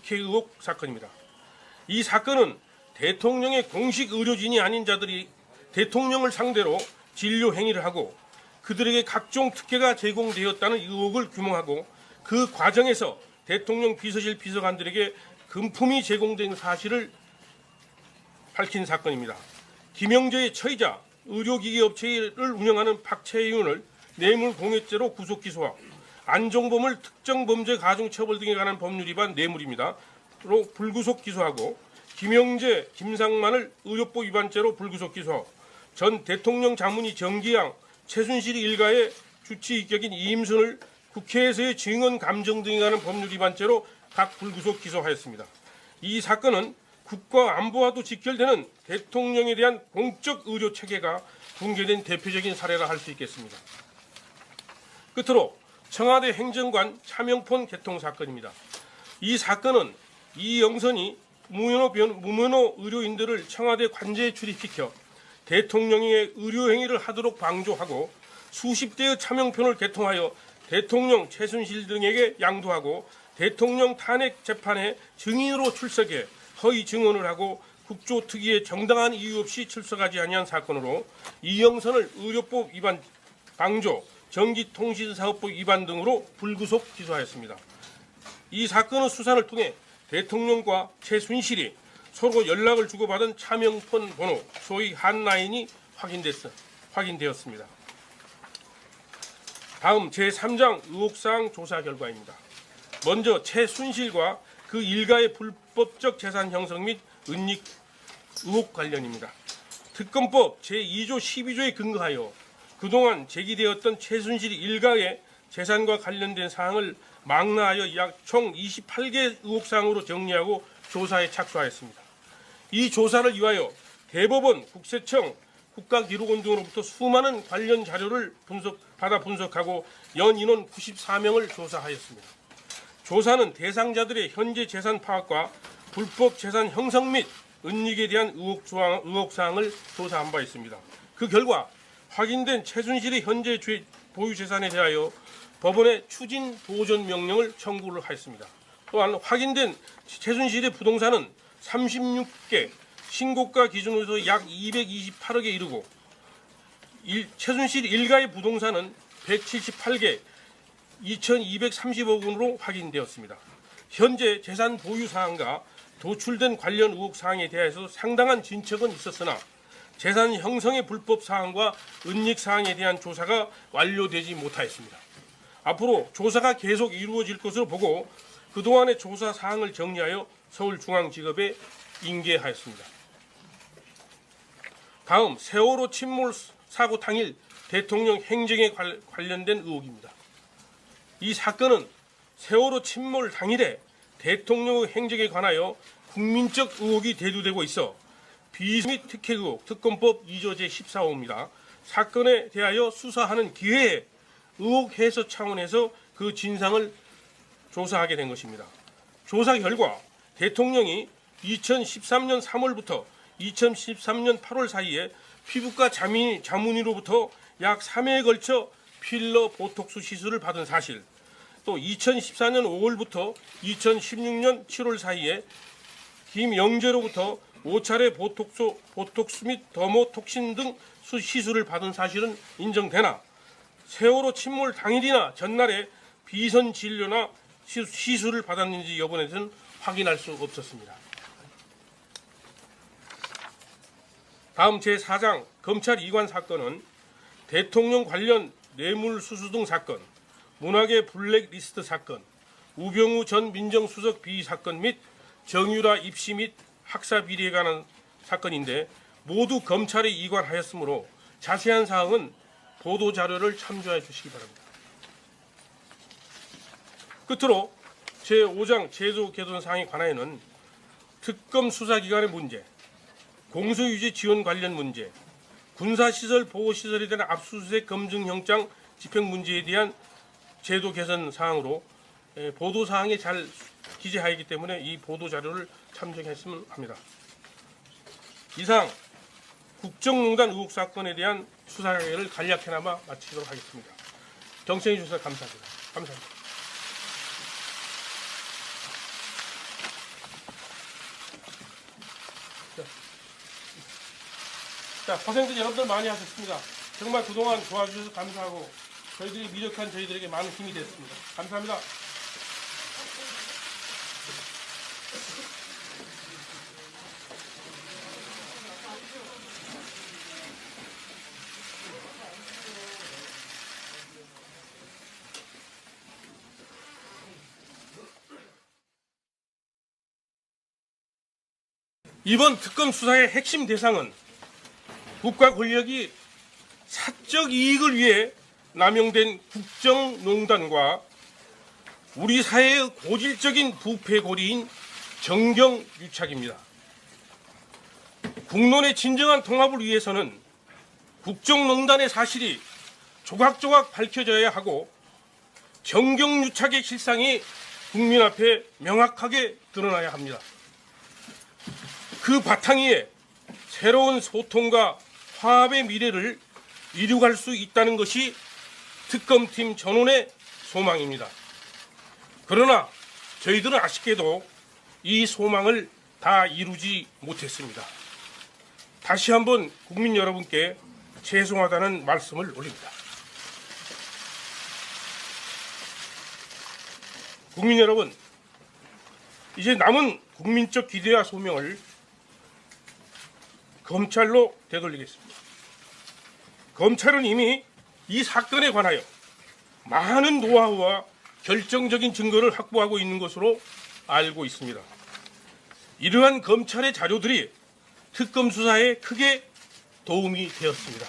특혜 의혹 사건입니다. 이 사건은 대통령의 공식 의료진이 아닌 자들이 대통령을 상대로 진료 행위를 하고 그들에게 각종 특혜가 제공되었다는 의혹을 규명하고 그 과정에서 대통령 비서실 비서관들에게 금품이 제공된 사실을 밝힌 사건입니다. 김영재의 처이자 의료기기 업체를 운영하는 박채윤을 뇌물공여죄로 구속 기소하고 안종범을 특정범죄 가중처벌 등에 관한 법률 위반 뇌물입니다. 로 불구속 기소하고 김영재, 김상만을 의료법 위반죄로 불구속 기소하고 전 대통령 자문위 정기양, 최순실 일가의 주치 입격인 이임순을 국회에서의 증언 감정 등에 관한 법률 위반죄로 각 불구속 기소하였습니다. 이 사건은 국가 안보와도 직결되는 대통령에 대한 공적 의료 체계가 붕괴된 대표적인 사례라 할 수 있겠습니다. 끝으로 청와대 행정관 차명폰 개통 사건입니다. 이 사건은 이영선이 무면허 의료인들을 청와대 관제에 출입시켜 대통령의 의료 행위를 하도록 방조하고 수십 대의 차명폰을 개통하여 대통령 최순실 등에게 양도하고 대통령 탄핵 재판에 증인으로 출석해 허위 증언을 하고 국조특위에 정당한 이유 없이 출석하지 아니한 사건으로 이영선을 의료법 위반, 방조, 전기통신사업법 위반 등으로 불구속 기소하였습니다. 이 사건의 수사를 통해 대통령과 최순실이 서로 연락을 주고받은 차명폰 번호, 소위 핫라인이 확인되었습니다. 다음 제3장 의혹사항 조사 결과입니다. 먼저 최순실과 그 일가의 불법적 재산 형성 및 은닉 의혹 관련입니다. 특검법 제2조 12조에 근거하여 그동안 제기되었던 최순실 일가의 재산과 관련된 사항을 망라하여 약 총 28개 의혹사항으로 정리하고 조사에 착수하였습니다. 이 조사를 위하여 대법원, 국세청, 국가기록원 등으로부터 수많은 관련 자료를 받아 분석하고 연 인원 94명을 조사하였습니다. 조사는 대상자들의 현재 재산 파악과 불법 재산 형성 및 은닉에 대한 의혹사항을 조사한 바 있습니다. 그 결과 확인된 최순실의 현재 보유 재산에 대하여 법원에 추진 보존 명령을 청구를 하였습니다. 또한 확인된 최순실의 부동산은 36개, 신고가 기준으로서 약 228억에 이르고 최순실 일가의 부동산은 178개, 2,230억 원으로 확인되었습니다. 현재 재산 보유 사항과 도출된 관련 의혹 사항에 대해서 상당한 진척은 있었으나 재산 형성의 불법 사항과 은닉 사항에 대한 조사가 완료되지 못하였습니다. 앞으로 조사가 계속 이루어질 것으로 보고 그동안의 조사 사항을 정리하여 서울중앙지검에 인계하였습니다. 다음 세월호 침몰 사고 당일 대통령 행정에 관련된 의혹입니다. 이 사건은 세월호 침몰 당일에 대통령의 행적에 관하여 국민적 의혹이 대두되고 있어 비위 및 특혜 의혹 특검법 2조 제14호입니다. 사건에 대하여 수사하는 기회에 의혹 해소 차원에서 그 진상을 조사하게 된 것입니다. 조사 결과 대통령이 2013년 3월부터 2013년 8월 사이에 피부과 자문의로부터 약 3회에 걸쳐 필러 보톡스 시술을 받은 사실, 또 2014년 5월부터 2016년 7월 사이에 김영재로부터 5차례 보톡스 및 더모톡신 등 시술을 받은 사실은 인정되나 세월호 침몰 당일이나 전날에 비선 진료나 시술을 받았는지 여부에 대해서는 확인할 수 없었습니다. 다음 제4장 검찰 이관 사건은 대통령 관련 뇌물수수 등 사건, 문학의 블랙리스트 사건, 우병우 전 민정수석 비위 사건 및 정유라 입시 및 학사 비리에 관한 사건인데 모두 검찰에 이관하였으므로 자세한 사항은 보도자료를 참조해 주시기 바랍니다. 끝으로 제5장 제도 개선 사항에 관하여는 특검 수사기관의 문제, 공소유지 지원 관련 문제, 군사시설 보호시설에 대한 압수수색 검증영장 집행 문제에 대한 제도 개선 사항으로 보도사항에 잘 기재하였기 때문에 이 보도자료를 참조했으면 합니다. 이상 국정농단 의혹 사건에 대한 수사를 간략해나마 마치도록 하겠습니다. 경청해 주셔서 감사합니다. 감사합니다. 자, 고생들 여러분들 많이 하셨습니다. 정말 그동안 도와주셔서 감사하고 저희들이 미력한 저희들에게 많은 힘이 됐습니다. 감사합니다. 이번 특검 수사의 핵심 대상은 국가 권력이 사적 이익을 위해 남용된 국정농단과 우리 사회의 고질적인 부패 고리인 정경유착입니다. 국론의 진정한 통합을 위해서는 국정농단의 사실이 조각조각 밝혀져야 하고 정경유착의 실상이 국민 앞에 명확하게 드러나야 합니다. 그 바탕 위에 새로운 소통과 화합의 미래를 이루갈 수 있다는 것이 특검팀 전원의 소망입니다. 그러나 저희들은 아쉽게도 이 소망을 다 이루지 못했습니다. 다시 한번 국민 여러분께 죄송하다는 말씀을 올립니다. 국민 여러분, 이제 남은 국민적 기대와 소명을 검찰로 되돌리겠습니다. 검찰은 이미 이 사건에 관하여 많은 노하우와 결정적인 증거를 확보하고 있는 것으로 알고 있습니다. 이러한 검찰의 자료들이 특검 수사에 크게 도움이 되었습니다.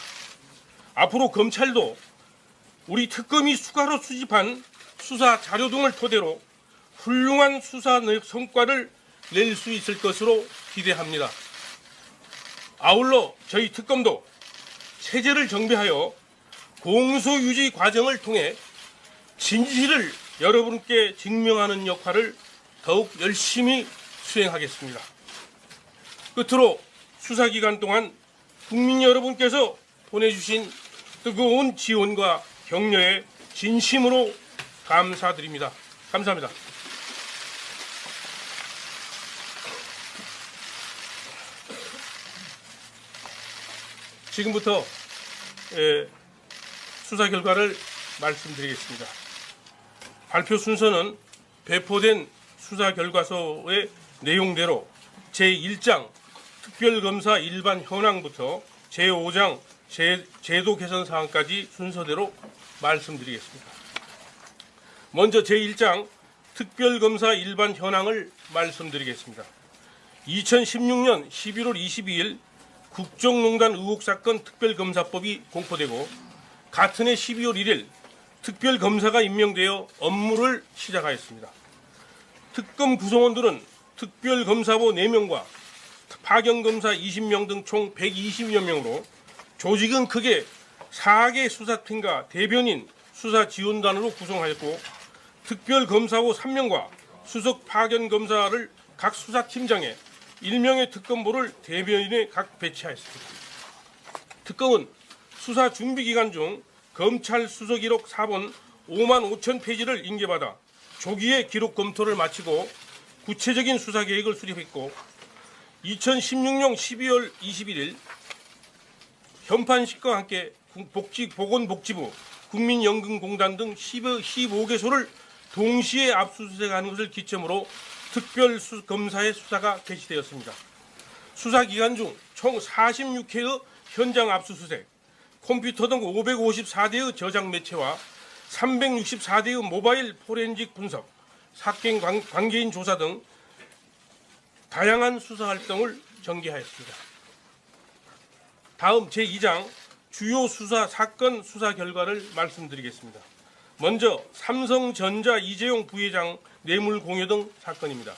앞으로 검찰도 우리 특검이 추가로 수집한 수사 자료 등을 토대로 훌륭한 수사 성과를 낼 수 있을 것으로 기대합니다. 아울러 저희 특검도 체제를 정비하여 공소유지 과정을 통해 진실을 여러분께 증명하는 역할을 더욱 열심히 수행하겠습니다. 끝으로 수사기간 동안 국민 여러분께서 보내주신 뜨거운 지원과 격려에 진심으로 감사드립니다. 감사합니다. 지금부터 수사 결과를 말씀드리겠습니다. 발표 순서는 배포된 수사 결과서의 내용대로 제1장 특별검사 일반 현황부터 제5장 제도 개선 사항까지 순서대로 말씀드리겠습니다. 먼저 제1장 특별검사 일반 현황을 말씀드리겠습니다. 2016년 11월 22일 국정농단 의혹 사건 특별검사법이 공포되고 같은 해 12월 1일 특별검사가 임명되어 업무를 시작하였습니다. 특검 구성원들은 특별검사보 4명과 파견검사 20명 등 총 120여 명으로 조직은 크게 4개 수사팀과 대변인 수사지원단으로 구성하였고 특별검사보 3명과 수석 파견검사를 각 수사팀장에 1명의 특검보를 대변인에 각 배치하였습니다. 특검은 수사 준비 기간 중 검찰 수사기록 4본 5만 5천 페이지를 인계받아 조기에 기록 검토를 마치고 구체적인 수사 계획을 수립했고 2016년 12월 21일 현판식과 함께 보건복지부, 국민연금공단 등 15개소를 동시에 압수수색하는 것을 기점으로 특별검사의 수사가 개시되었습니다. 수사 기간 중 총 46회의 현장 압수수색, 컴퓨터 등 554대의 저장 매체와 364대의 모바일 포렌식 분석, 사건 관계인 조사 등 다양한 수사 활동을 전개하였습니다. 다음 제2장 주요 수사 사건 수사 결과를 말씀드리겠습니다. 먼저 삼성전자 이재용 부회장 뇌물 공여 등 사건입니다.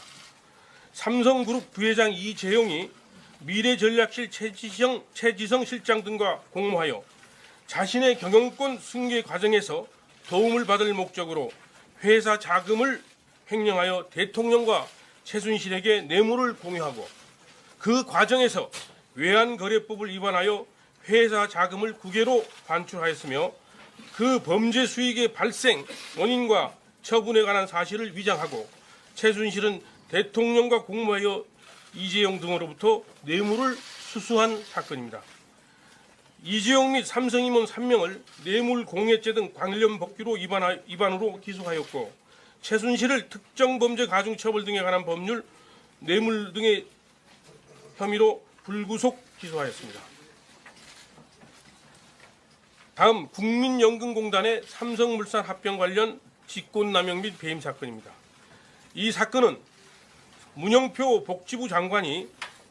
삼성그룹 부회장 이재용이 미래전략실 최지성 실장 등과 공모하여 자신의 경영권 승계 과정에서 도움을 받을 목적으로 회사 자금을 횡령하여 대통령과 최순실에게 뇌물을 공유하고 그 과정에서 외환거래법을 위반하여 회사 자금을 국외로 반출하였으며 그 범죄 수익의 발생 원인과 처분에 관한 사실을 위장하고 최순실은 대통령과 공모하여 이재용 등으로부터 뇌물을 수수한 사건입니다. 이재용 및 삼성 임원 3명을 뇌물공여죄 등 관련 법규로 위반으로 기소하였고 최순실을 특정범죄 가중처벌 등에 관한 법률, 뇌물 등의 혐의로 불구속 기소하였습니다. 다음 국민연금공단의 삼성물산 합병 관련 직권남용 및 배임 사건입니다. 이 사건은 문영표 복지부 장관이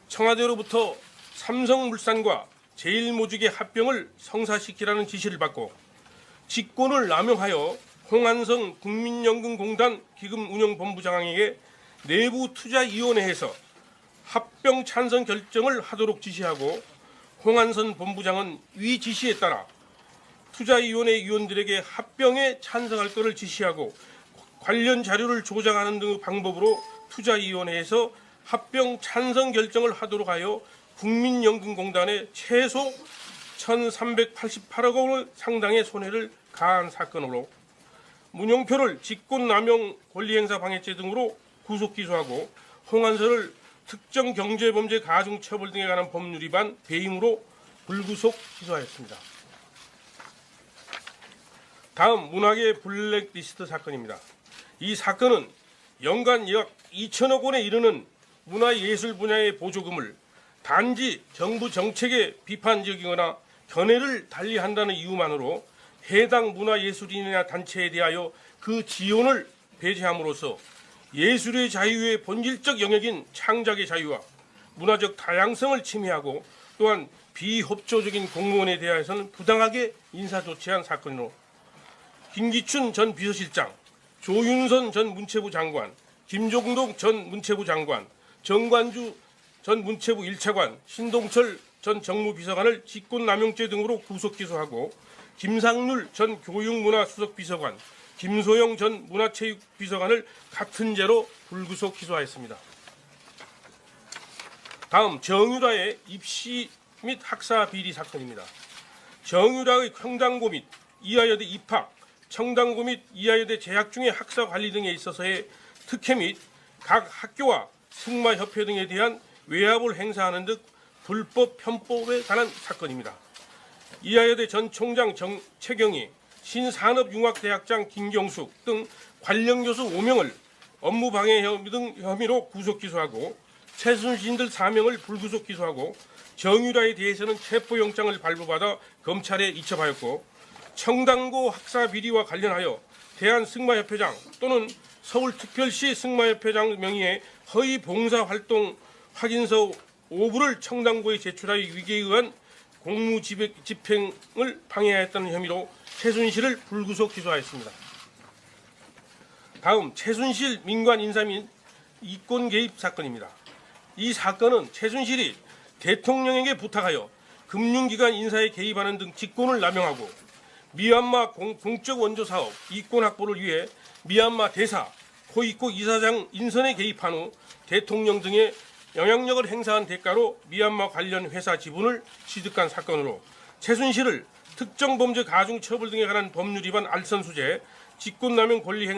청와대로부터 삼성물산과 제일모직의 합병을 성사시키라는 지시를 받고 직권을 남용하여 홍한선 국민연금공단 기금운영본부장에게 내부투자위원회에서 합병 찬성 결정을 하도록 지시하고 홍한선 본부장은 위 지시에 따라 투자위원회 위원들에게 합병에 찬성할 것을 지시하고 관련 자료를 조작하는 등의 방법으로 투자위원회에서 합병 찬성 결정을 하도록 하여 국민연금공단에 최소 1,388억 원 상당의 손해를 가한 사건으로 문용표를 직권남용 권리행사 방해죄 등으로 구속 기소하고 홍한선을 특정 경제범죄 가중처벌 등에 관한 법률 위반 배임으로 불구속 기소하였습니다. 다음 문화계 블랙리스트 사건입니다. 이 사건은 연간 약 2천억 원에 이르는 문화예술 분야의 보조금을 단지 정부 정책에 비판적이거나 견해를 달리한다는 이유만으로 해당 문화예술인이나 단체에 대하여 그 지원을 배제함으로써 예술의 자유의 본질적 영역인 창작의 자유와 문화적 다양성을 침해하고 또한 비협조적인 공무원에 대해서는 부당하게 인사조치한 사건으로 김기춘 전 비서실장, 조윤선 전 문체부 장관, 김종동 전 문체부 장관, 정관주 전 문체부 1차관, 신동철 전 정무비서관을 직권남용죄 등으로 구속 기소하고 김상률 전 교육문화수석비서관, 김소영 전 문화체육비서관을 같은 죄로 불구속 기소하였습니다. 다음 정유라의 입시 및 학사 비리 사건입니다. 정유라의 청당고 및 이화여대 입학, 청당고 및 이화여대 재학 중의 학사 관리 등에 있어서의 특혜 및 각 학교와 승마협회 등에 대한 외압을 행사하는 등 불법 편법에 관한 사건입니다. 이화여대 전 총장 최경희, 신산업융합대학장 김경숙 등 관련 교수 5명을 업무방해 등 혐의로 구속 기소하고 최순실 4명을 불구속 기소하고 정유라에 대해서는 체포영장을 발부받아 검찰에 이첩하였고 청당고 학사 비리와 관련하여 대한승마협회장 또는 서울특별시 승마협회장 명의의 허위 봉사활동 확인서 5부를 청당고에 제출하여 위계에 의한 공무집행을 방해하였다는 혐의로 최순실을 불구속 기소하였습니다. 다음 최순실 민관 인사 및 이권 개입 사건입니다. 이 사건은 최순실이 대통령에게 부탁하여 금융기관 인사에 개입하는 등 직권을 남용하고 미얀마 공적 원조 사업 이권 확보를 위해 미얀마 대사, 코이코 이사장 인선에 개입한 후 대통령 등의 영향력을 행사한 대가로 미얀마 관련 회사 지분을 취득한 사건으로 최순실을 특정범죄 가중처벌 등에 관한 법률 위반 알선수재, 직권남용 권리행사